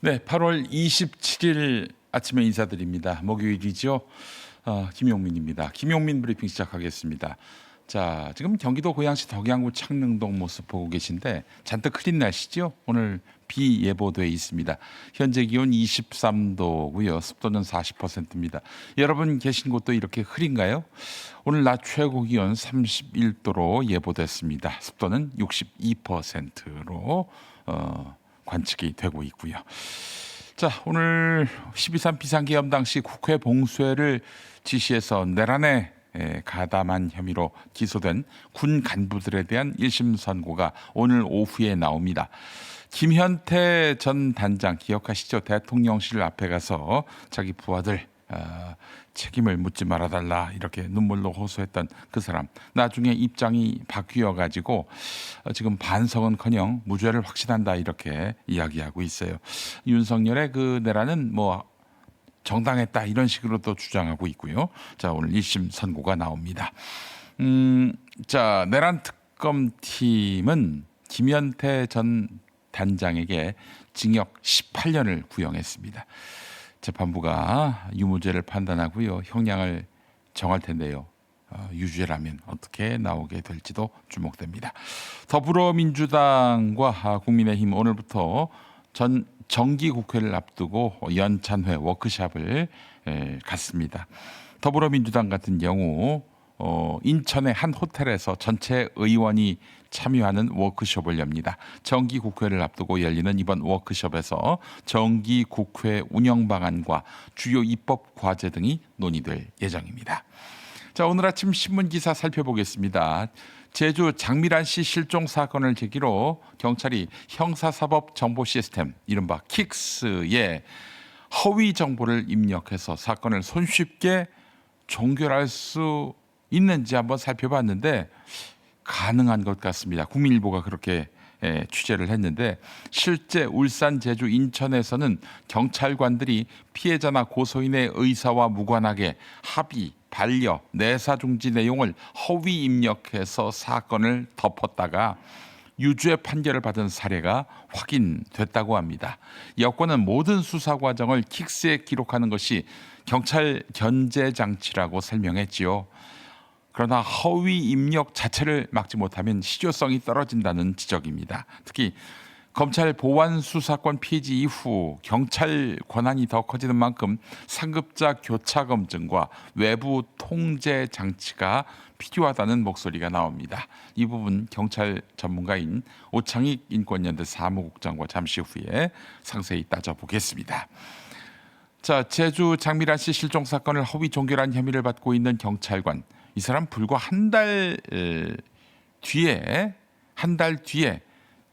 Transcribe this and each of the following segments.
네, 8월 27일 아침에 인사드립니다. 목요일이죠. 김용민입니다. 김용민 브리핑 시작하겠습니다. 자, 지금 경기도 고양시 덕양구 창릉동 모습 보고 계신데 잔뜩 흐린 날씨죠. 오늘 비 예보돼 있습니다. 현재 기온 23도고요. 습도는 40%입니다. 여러분 계신 곳도 이렇게 흐린가요? 오늘 낮 최고 기온 31도로 예보됐습니다. 습도는 62%로 관측이 되고 있고요. 자, 오늘 12.3 비상계엄 당시 국회 봉쇄를 지시해서 내란에 가담한 혐의로 기소된 군 간부들에 대한 1심 선고가 오늘 오후에 나옵니다. 김현태 전 단장 기억하시죠? 대통령실 앞에 가서 자기 부하들 책임을 묻지 말아달라 이렇게 눈물로 호소했던 그 사람, 나중에 입장이 바뀌어가지고 지금 반성은커녕 무죄를 확신한다 이렇게 이야기하고 있어요. 윤석열의 그 내란은 뭐 정당했다 이런 식으로도 주장하고 있고요. 자, 오늘 1심 선고가 나옵니다. 자, 내란 특검팀은 김현태 전 단장에게 징역 18년을 구형했습니다. 재판부가 유무죄를 판단하고요. 형량을 정할 텐데요. 유죄라면 어떻게 나오게 될지도 주목됩니다. 더불어민주당과 국민의힘 오늘부터 정기국회를 앞두고 연찬회 워크숍을 갖습니다. 더불어민주당 같은 경우 인천의 한 호텔에서 전체 의원이 참여하는 워크숍을 엽니다. 정기국회를 앞두고 열리는 이번 워크숍에서 정기국회 운영 방안과 주요 입법 과제 등이 논의될 예정입니다. 자, 오늘 아침 신문 기사 살펴보겠습니다. 제주 장미란 씨 실종 사건을 계기로 경찰이 형사사법 정보 시스템 이른바 킥스에 허위 정보를 입력해서 사건을 손쉽게 종결할 수 있는지 한번 살펴봤는데 가능한 것 같습니다. 국민일보가 그렇게 취재를 했는데 실제 울산, 제주, 인천에서는 경찰관들이 피해자나 고소인의 의사와 무관하게 합의, 반려, 내사 중지 내용을 허위 입력해서 사건을 덮었다가 유죄 판결을 받은 사례가 확인됐다고 합니다. 여권은 모든 수사 과정을 킥스에 기록하는 것이 경찰 견제 장치라고 설명했지요. 그러나 허위 입력 자체를 막지 못하면 실효성이 떨어진다는 지적입니다. 특히 검찰 보완 수사권 폐지 이후 경찰 권한이 더 커지는 만큼 상급자 교차 검증과 외부 통제 장치가 필요하다는 목소리가 나옵니다. 이 부분 경찰 전문가인 오창익 인권연대 사무국장과 잠시 후에 상세히 따져보겠습니다. 자, 제주 장미란 씨 실종 사건을 허위 종결한 혐의를 받고 있는 경찰관. 이 사람 불과 한 달 뒤에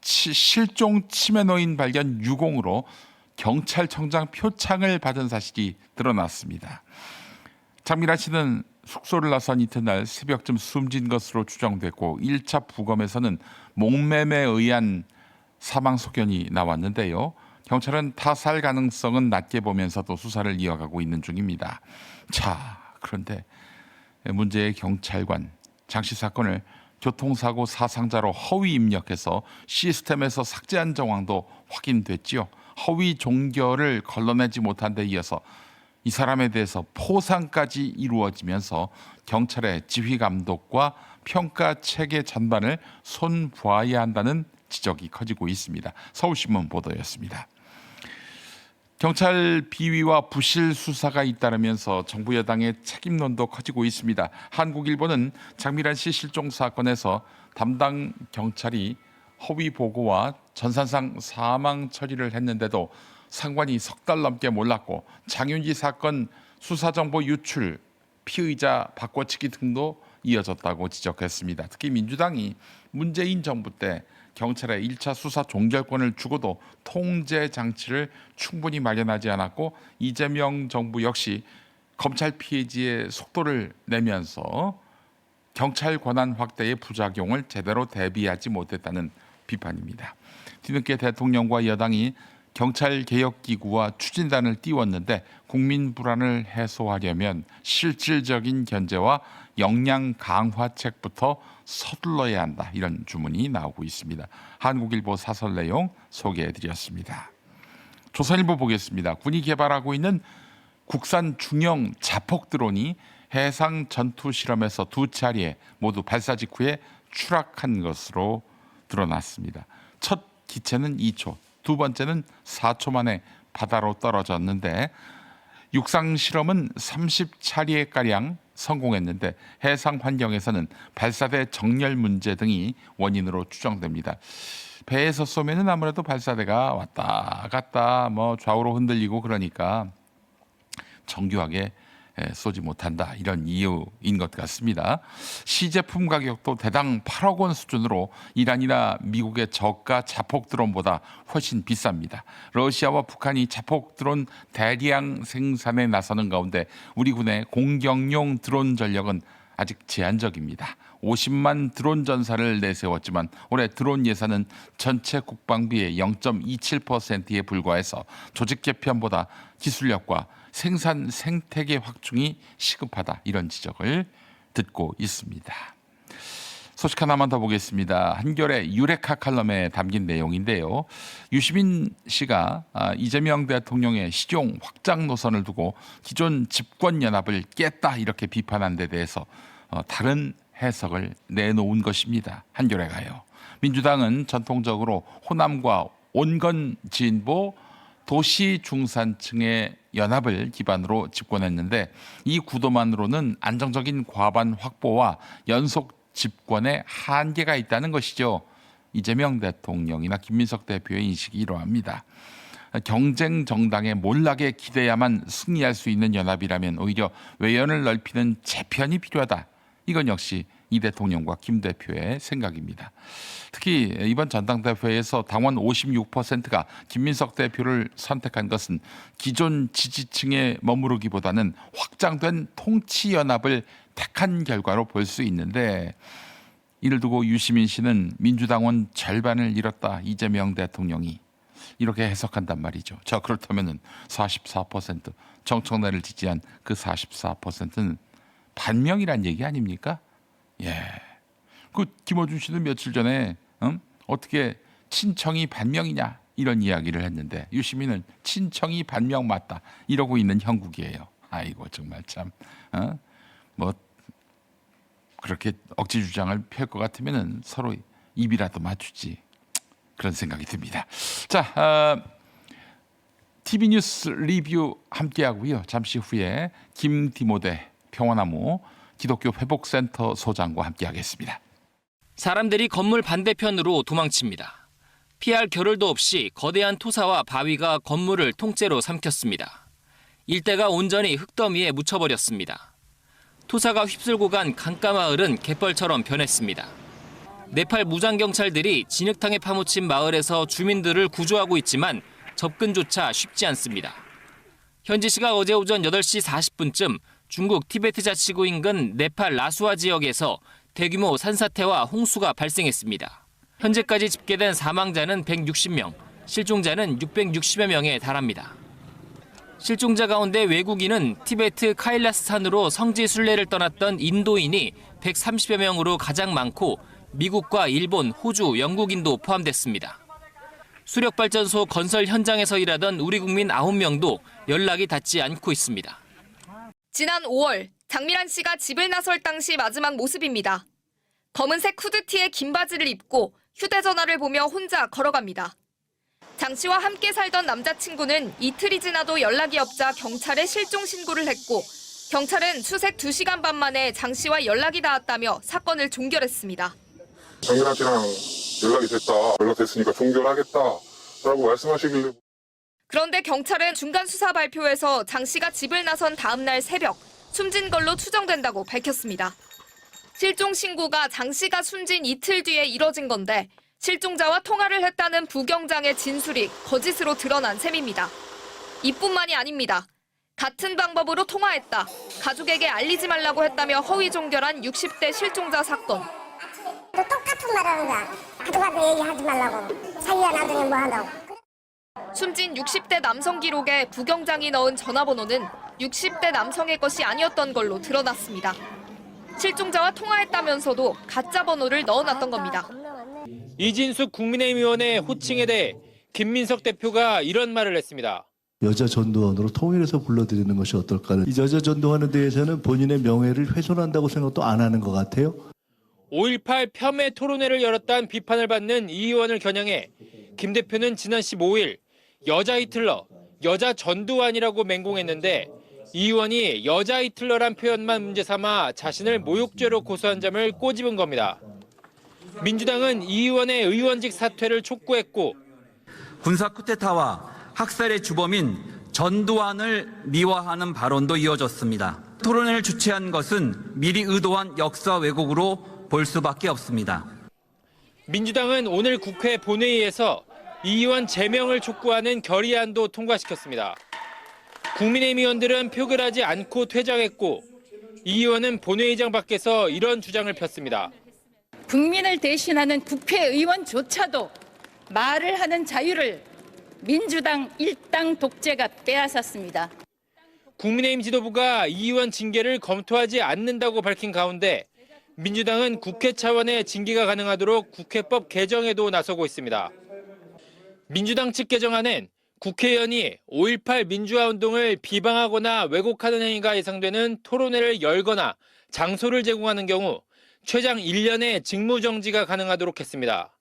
실종 치매노인 발견 유공으로 경찰청장 표창을 받은 사실이 드러났습니다. 장미란 씨는 숙소를 나선 이튿날 새벽쯤 숨진 것으로 추정됐고 1차 부검에서는 목매매에 의한 사망 소견이 나왔는데요. 경찰은 타살 가능성은 낮게 보면서도 수사를 이어가고 있는 중입니다. 자, 그런데 문제의 경찰관 장 씨 사건을 교통사고 사상자로 허위 입력해서 시스템에서 삭제한 정황도 확인됐지요. 허위 종결을 걸러내지 못한 데 이어서 이 사람에 대해서 포상까지 이루어지면서 경찰의 지휘 감독과 평가 체계 전반을 손봐야 한다는 지적이 커지고 있습니다. 서울신문 보도였습니다. 경찰 비위와 부실 수사가 잇따르면서 정부 여당의 책임론도 커지고 있습니다. 한국일보는 장미란 씨 실종 사건에서 담당 경찰이 허위 보고와 전산상 사망 처리를 했는데도 상관이 석 달 넘게 몰랐고 장윤지 사건 수사정보 유출, 피의자 바꿔치기 등도 이어졌다고 지적했습니다. 특히 민주당이 문재인 정부 때 경찰에 1차 수사 종결권을 주고도 통제 장치를 충분히 마련하지 않았고 이재명 정부 역시 검찰 피해지의 속도를 내면서 경찰 권한 확대의 부작용을 제대로 대비하지 못했다는 비판입니다. 뒤늦게 대통령과 여당이 경찰개혁기구와 추진단을 띄웠는데 국민 불안을 해소하려면 실질적인 견제와 역량 강화책부터 서둘러야 한다. 이런 주문이 나오고 있습니다. 한국일보 사설 내용 소개해드렸습니다. 조선일보 보겠습니다. 군이 개발하고 있는 국산 중형 자폭 드론이 해상 전투 실험에서 2차례 모두 발사 직후에 추락한 것으로 드러났습니다. 첫 기체는 2초, 두 번째는 4초 만에 바다로 떨어졌는데 육상 실험은 30차례가량 성공했는데 해상 환경에서는 발사대 정렬 문제 등이 원인으로 추정됩니다. 배에서 쏘면은 아무래도 발사대가 왔다 갔다 좌우로 흔들리고 그러니까 정교하게 쏘지 못한다, 이런 이유인 것 같습니다. 시제품 가격도 대당 8억 원 수준으로 이란이나 미국의 저가 자폭 드론보다 훨씬 비쌉니다. 러시아와 북한이 자폭 드론 대량 생산에 나서는 가운데 우리 군의 공격용 드론 전력은 아직 제한적입니다. 50만 드론 전사를 내세웠지만 올해 드론 예산은 전체 국방비의 0.27%에 불과해서 조직 개편보다 기술력과 생산 생태계 확충이 시급하다, 이런 지적을 듣고 있습니다. 소식 하나만 더 보겠습니다. 한겨레 유레카 칼럼에 담긴 내용인데요. 유시민 씨가 이재명 대통령의 시종 확장 노선을 두고 기존 집권연합을 깼다, 이렇게 비판한 데 대해서 다른 해석을 내놓은 것입니다. 한겨레가요. 민주당은 전통적으로 호남과 온건 진보 도시 중산층의 연합을 기반으로 집권했는데 이 구도만으로는 안정적인 과반 확보와 연속 집권에 한계가 있다는 것이죠. 이재명 대통령이나 김민석 대표의 인식이 이러합니다. 경쟁 정당의 몰락에 기대야만 승리할 수 있는 연합이라면 오히려 외연을 넓히는 재편이 필요하다. 이건 역시 이 대통령과 김 대표의 생각입니다. 특히 이번 전당대회에서 당원 56%가 김민석 대표를 선택한 것은 기존 지지층에 머무르기보다는 확장된 통치연합을 택한 결과로 볼 수 있는데, 이를 두고 유시민 씨는 민주당원 절반을 잃었다, 이재명 대통령이, 이렇게 해석한단 말이죠. 자, 그렇다면 44% 정청래를 지지한 그 44%는 반명이란 얘기 아닙니까? 예. 그 김어준 씨는 며칠 전에 어떻게 친청이 반명이냐, 이런 이야기를 했는데 유시민은 친청이 반명 맞다, 이러고 있는 형국이에요. 아이고 정말 참 그렇게 억지 주장을 펼 것 같으면은 서로 입이라도 맞추지, 그런 생각이 듭니다. 자, TV 뉴스 리뷰 함께하고요. 잠시 후에 김디모데 평화나무 기독교 회복센터 소장과 함께하겠습니다. 사람들이 건물 반대편으로 도망칩니다. 피할 겨를도 없이 거대한 토사와 바위가 건물을 통째로 삼켰습니다. 일대가 온전히 흙더미에 묻혀버렸습니다. 토사가 휩쓸고 간 강가마을은 갯벌처럼 변했습니다. 네팔 무장경찰들이 진흙탕에 파묻힌 마을에서 주민들을 구조하고 있지만 접근조차 쉽지 않습니다. 현지 시각 어제 오전 8시 40분쯤 중국 티베트 자치구 인근 네팔 라수아 지역에서 대규모 산사태와 홍수가 발생했습니다. 현재까지 집계된 사망자는 160명, 실종자는 660여 명에 달합니다. 실종자 가운데 외국인은 티베트 카일라스탄으로 성지 순례를 떠났던 인도인이 130여 명으로 가장 많고 미국과 일본, 호주, 영국인도 포함됐습니다. 수력발전소 건설 현장에서 일하던 우리 국민 9명도 연락이 닿지 않고 있습니다. 지난 5월 장미란 씨가 집을 나설 당시 마지막 모습입니다. 검은색 후드티에 긴 바지를 입고 휴대전화를 보며 혼자 걸어갑니다. 장 씨와 함께 살던 남자친구는 이틀이 지나도 연락이 없자 경찰에 실종 신고를 했고 경찰은 추색 2시간 반 만에 장 씨와 연락이 닿았다며 사건을 종결했습니다. 장미란 씨랑 연락이 됐다, 연락됐으니까 종결하겠다라고 말씀하시길래. 그런데 경찰은 중간 수사 발표에서 장 씨가 집을 나선 다음 날 새벽 숨진 걸로 추정된다고 밝혔습니다. 실종 신고가 장 씨가 숨진 이틀 뒤에 이뤄진 건데 실종자와 통화를 했다는 부경장의 진술이 거짓으로 드러난 셈입니다. 이뿐만이 아닙니다. 같은 방법으로 통화했다, 가족에게 알리지 말라고 했다며 허위 종결한 60대 실종자 사건. 또 똑같은 말 하는 거야. 가족한테 얘기하지 말라고. 자기가 나중에 뭐 한다고. 숨진 60대 남성 기록에 부경장이 넣은 전화번호는 60대 남성의 것이 아니었던 걸로 드러났습니다. 실종자와 통화했다면서도 가짜 번호를 넣어놨던 겁니다. 이진숙 국민의힘 의원의 호칭에 대해 김민석 대표가 이런 말을 했습니다. 여자 전두환으로 통일해서 불러드리는 것이 어떨까. 이 여자 전두환에 대해서는 본인의 명예를 훼손한다고 생각도 안 하는 것 같아요. 5.18 폄훼 토론회를 열었다는 비판을 받는 이 의원을 겨냥해 김 대표는 지난 15일 여자 히틀러, 여자 전두환이라고 맹공했는데 이 의원이 여자 히틀러란 표현만 문제 삼아 자신을 모욕죄로 고소한 점을 꼬집은 겁니다. 민주당은 이 의원의 의원직 사퇴를 촉구했고 군사 쿠데타와 학살의 주범인 전두환을 미화하는 발언도 이어졌습니다. 토론회를 주최한 것은 미리 의도한 역사 왜곡으로 볼 수밖에 없습니다. 민주당은 오늘 국회 본회의에서 이 의원 제명을 촉구하는 결의안도 통과시켰습니다. 국민의힘 의원들은 표결하지 않고 퇴장했고 이 의원은 본회의장 밖에서 이런 주장을 폈습니다. 국민을 대신하는 국회의원조차도 말을 하는 자유를 민주당 일당 독재가 빼앗았습니다. 국민의힘 지도부가 이 의원 징계를 검토하지 않는다고 밝힌 가운데 민주당은 국회 차원의 징계가 가능하도록 국회법 개정에도 나서고 있습니다. 민주당 측 개정안은 국회의원이 5.18 민주화운동을 비방하거나 왜곡하는 행위가 예상되는 토론회를 열거나 장소를 제공하는 경우 최장 1년의 직무정지가 가능하도록 했습니다.